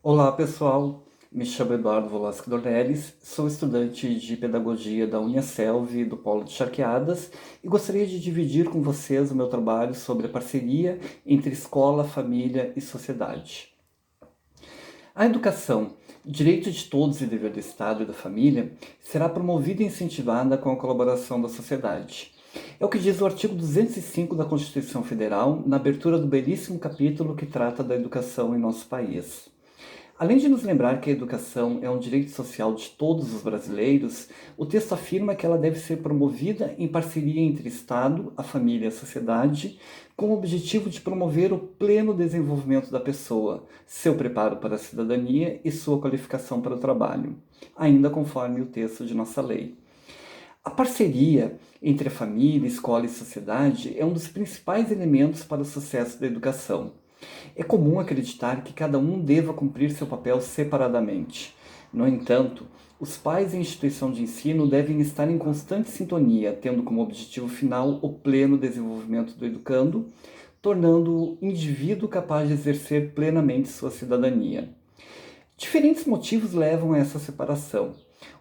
Olá pessoal, me chamo Eduardo Volasco Dornelles, sou estudante de Pedagogia da Uniaselv do Polo de Charqueadas e gostaria de dividir com vocês o meu trabalho sobre a parceria entre escola, família e sociedade. A educação, direito de todos e dever do Estado e da família, será promovida e incentivada com a colaboração da sociedade. É o que diz o artigo 205 da Constituição Federal, na abertura do belíssimo capítulo que trata da educação em nosso país. Além de nos lembrar que a educação é um direito social de todos os brasileiros, o texto afirma que ela deve ser promovida em parceria entre Estado, a família e a sociedade, com o objetivo de promover o pleno desenvolvimento da pessoa, seu preparo para a cidadania e sua qualificação para o trabalho, ainda conforme o texto de nossa lei. A parceria entre a família, escola e sociedade é um dos principais elementos para o sucesso da educação. É comum acreditar que cada um deva cumprir seu papel separadamente. No entanto, os pais e a instituição de ensino devem estar em constante sintonia, tendo como objetivo final o pleno desenvolvimento do educando, tornando o indivíduo capaz de exercer plenamente sua cidadania. Diferentes motivos levam a essa separação.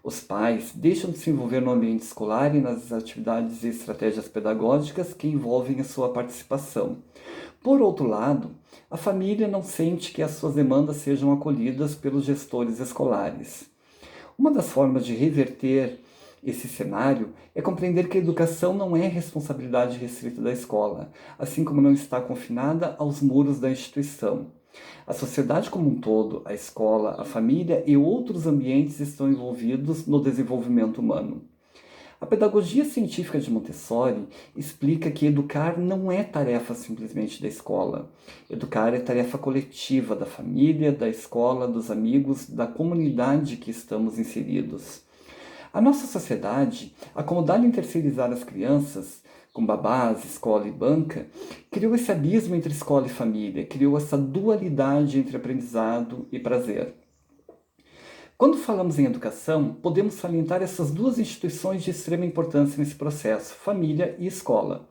Os pais deixam de se envolver no ambiente escolar e nas atividades e estratégias pedagógicas que envolvem a sua participação. Por outro lado, a família não sente que as suas demandas sejam acolhidas pelos gestores escolares. Uma das formas de reverter esse cenário é compreender que a educação não é responsabilidade restrita da escola, assim como não está confinada aos muros da instituição. A sociedade como um todo, a escola, a família e outros ambientes estão envolvidos no desenvolvimento humano. A pedagogia científica de Montessori explica que educar não é tarefa simplesmente da escola. Educar é tarefa coletiva da família, da escola, dos amigos, da comunidade que estamos inseridos. A nossa sociedade, acomodada em terceirizar as crianças, com babás, escola e banca, criou esse abismo entre escola e família, criou essa dualidade entre aprendizado e prazer. Quando falamos em educação, podemos salientar essas duas instituições de extrema importância nesse processo, família e escola,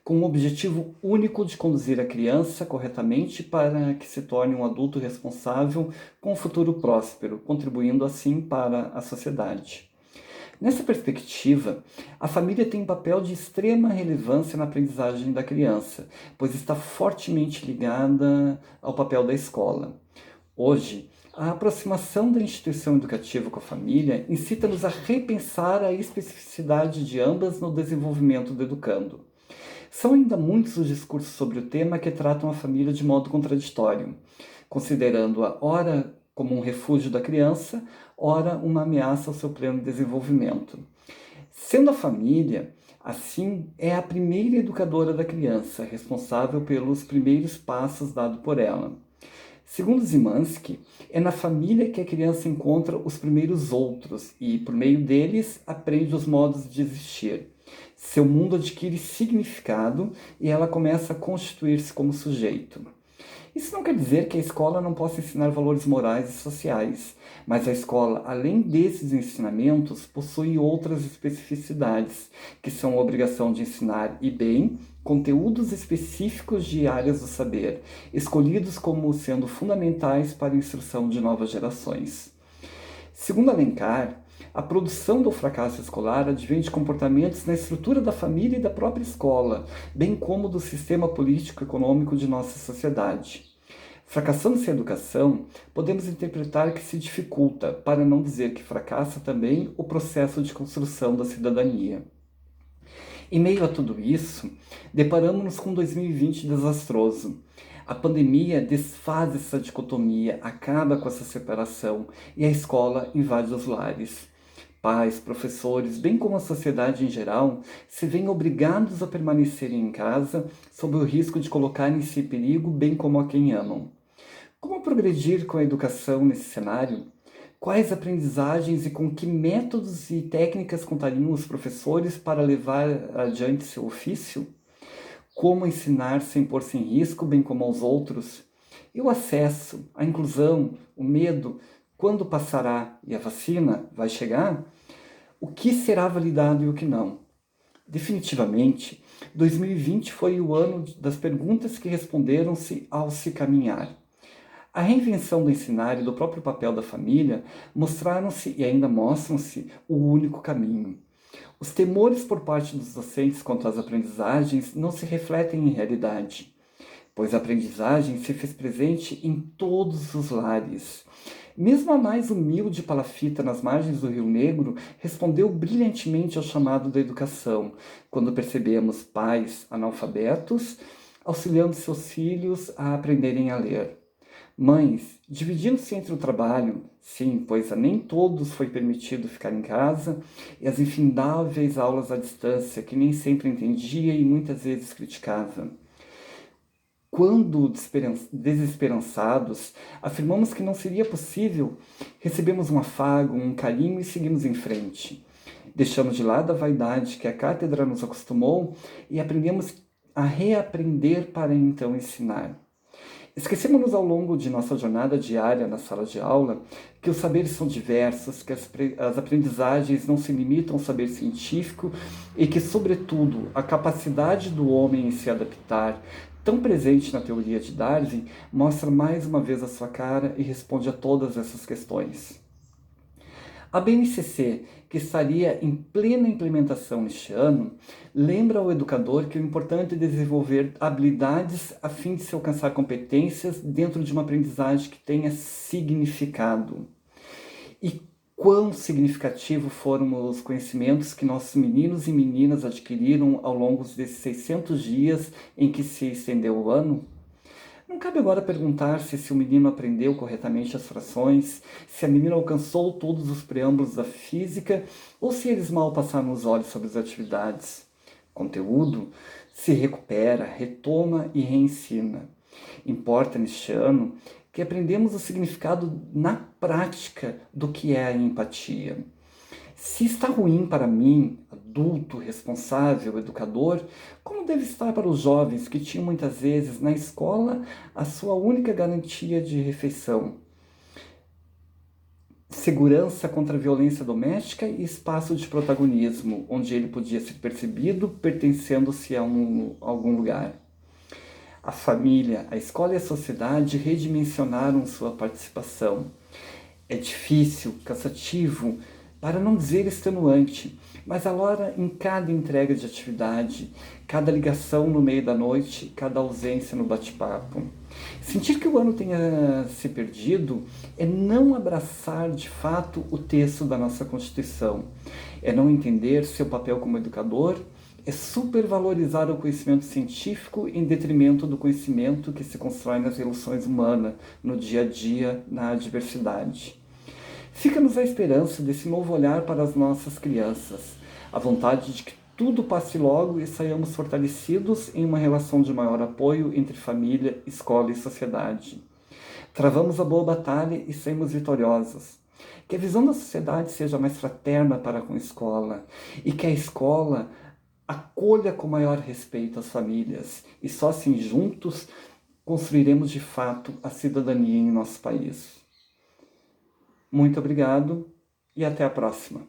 com o objetivo único de conduzir a criança corretamente para que se torne um adulto responsável com um futuro próspero, contribuindo assim para a sociedade. Nessa perspectiva, a família tem um papel de extrema relevância na aprendizagem da criança, pois está fortemente ligada ao papel da escola. Hoje, a aproximação da instituição educativa com a família incita-nos a repensar a especificidade de ambas no desenvolvimento do educando. São ainda muitos os discursos sobre o tema que tratam a família de modo contraditório, considerando-a ora como um refúgio da criança, ora uma ameaça ao seu pleno desenvolvimento. Sendo a família, assim, é a primeira educadora da criança, responsável pelos primeiros passos dados por ela. Segundo Zimanski, é na família que a criança encontra os primeiros outros e, por meio deles, aprende os modos de existir. Seu mundo adquire significado e ela começa a constituir-se como sujeito. Isso não quer dizer que a escola não possa ensinar valores morais e sociais, mas a escola, além desses ensinamentos, possui outras especificidades, que são a obrigação de ensinar e bem conteúdos específicos de áreas do saber, escolhidos como sendo fundamentais para a instrução de novas gerações. Segundo Alencar, a produção do fracasso escolar advém de comportamentos na estrutura da família e da própria escola, bem como do sistema político-econômico de nossa sociedade. Fracassando-se a educação, podemos interpretar que se dificulta, para não dizer que fracassa também, o processo de construção da cidadania. Em meio a tudo isso, deparamos-nos com 2020 desastroso. A pandemia desfaz essa dicotomia, acaba com essa separação e a escola invade os lares. Pais, professores, bem como a sociedade em geral, se veem obrigados a permanecerem em casa sob o risco de colocarem-se em perigo, bem como a quem amam. Como progredir com a educação nesse cenário? Quais aprendizagens e com que métodos e técnicas contariam os professores para levar adiante seu ofício? Como ensinar sem pôr-se em risco, bem como aos outros? E o acesso, a inclusão, o medo, quando passará e a vacina vai chegar? O que será validado e o que não? Definitivamente, 2020 foi o ano das perguntas que responderam-se ao se caminhar. A reinvenção do ensinar e do próprio papel da família mostraram-se e ainda mostram-se o único caminho. Os temores por parte dos docentes quanto às aprendizagens não se refletem em realidade, pois a aprendizagem se fez presente em todos os lares. Mesmo a mais humilde palafita nas margens do Rio Negro respondeu brilhantemente ao chamado da educação, quando percebemos pais analfabetos auxiliando seus filhos a aprenderem a ler. Mães, dividindo-se entre o trabalho, sim, pois a nem todos foi permitido ficar em casa, e as infindáveis aulas à distância, que nem sempre entendia e muitas vezes criticava. Quando desesperançados, afirmamos que não seria possível, recebemos um afago, um carinho e seguimos em frente. Deixamos de lado a vaidade que a cátedra nos acostumou e aprendemos a reaprender para então ensinar. Esquecemos-nos ao longo de nossa jornada diária na sala de aula que os saberes são diversos, que as aprendizagens não se limitam ao saber científico e que, sobretudo, a capacidade do homem em se adaptar, tão presente na teoria de Darwin, mostra mais uma vez a sua cara e responde a todas essas questões. A BNCC, que estaria em plena implementação neste ano, lembra ao educador que o importante é desenvolver habilidades a fim de se alcançar competências dentro de uma aprendizagem que tenha significado. E quão significativo foram os conhecimentos que nossos meninos e meninas adquiriram ao longo desses 600 dias em que se estendeu o ano? Não cabe agora perguntar-se se o menino aprendeu corretamente as frações, se a menina alcançou todos os preâmbulos da física ou se eles mal passaram os olhos sobre as atividades. Conteúdo se recupera, retoma e reensina. Importa neste ano que aprendemos o significado na prática do que é a empatia. Se está ruim para mim, adulto, responsável, educador, como deve estar para os jovens que tinham muitas vezes na escola a sua única garantia de refeição? Segurança contra a violência doméstica e espaço de protagonismo, onde ele podia ser percebido pertencendo-se a algum lugar. A família, a escola e a sociedade redimensionaram sua participação. É difícil, cansativo, para não dizer extenuante, mas agora em cada entrega de atividade, cada ligação no meio da noite, cada ausência no bate-papo. Sentir que o ano tenha se perdido é não abraçar de fato o texto da nossa Constituição, é não entender seu papel como educador, é supervalorizar o conhecimento científico em detrimento do conhecimento que se constrói nas relações humanas, no dia a dia, na adversidade. Fica-nos a esperança desse novo olhar para as nossas crianças, a vontade de que tudo passe logo e saiamos fortalecidos em uma relação de maior apoio entre família, escola e sociedade. Travamos a boa batalha e saímos vitoriosos. Que a visão da sociedade seja mais fraterna para com a escola e que a escola acolha com maior respeito as famílias e só assim juntos construiremos de fato a cidadania em nosso país. Muito obrigado e até a próxima.